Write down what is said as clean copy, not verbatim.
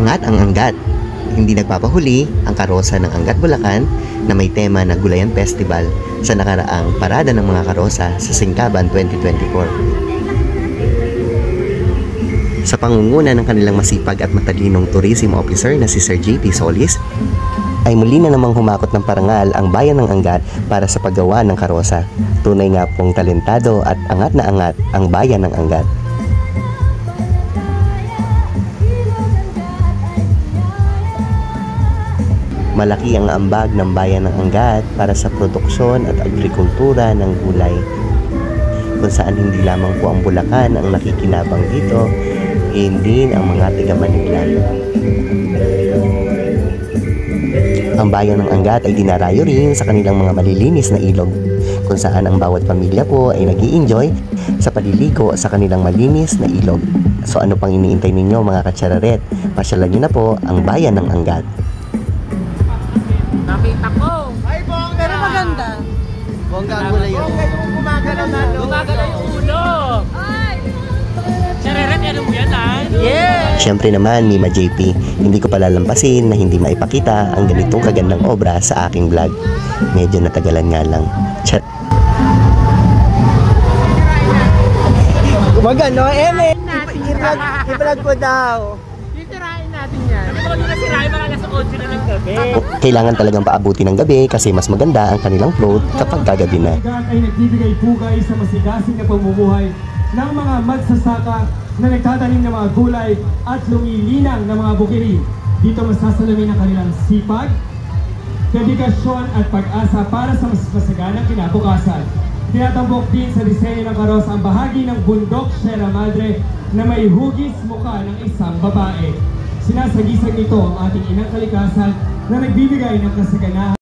Angat ang Angat. Hindi nagpapahuli ang karosa ng Angat Bulacan na may tema na Gulayan Festival sa nakaraang Parada ng mga Karosa sa Singkaban 2024. Sa pangunguna ng kanilang masipag at matalinong tourism officer na si Sir JP Solis, ay muli na namang humakot ng parangal ang bayan ng Angat para sa paggawa ng karosa. Tunay nga pong talentado at angat na angat ang bayan ng Angat. Malaki ang ambag ng bayan ng Angat para sa produksyon at agrikultura ng gulay, kung saan hindi lamang po ang Bulacan ang nakikinabang dito, hindi ang mga taga Manila. Ang bayan ng Angat ay dinarayo rin sa kanilang mga malilinis na ilog, kung saan ang bawat pamilya po ay nag-i-enjoy sa paliligo sa kanilang malinis na ilog. So ano pang iniintay ninyo mga katsararet? Pasyalan nyo na po ang bayan ng Angat. Nakita ko. Ay, bongga! Pero maganda. Bongga ang gulay yun. Gumagalaw na. Gumagalaw yung ulo. Ay! Chareret, ano mo yan, ha? Yeah! Siyempre naman, Mima JP, hindi ko palalampasin na hindi maipakita ang ganitong kagandang obra sa aking vlog. Medyo natagalan nga lang. Gumagano, Eme! I-vlog ko daw. Titirahin natin yan. Sabi ko na sirahin mga alas 11 na ng gabi. Kailangan talagang paabuti ng gabi kasi mas maganda ang kanilang float kapag gagabi na. Ay nagbibigay pugay sa masigasig na pamumuhay ng mga magsasaka na nagtatanim ng mga gulay at lumilinang ng mga bukiri. Dito masasalamin ang kanilang sipag, dedikasyon at pag-asa para sa mas masaganang kinabukasan. Tinatambok din sa disenyo ng karosa ang bahagi ng bundok Sierra Madre na may hugis mukha ng isang babae. Sinasagisag nito ang ating inang kalikasan na nagbibigay ng kasaganahan.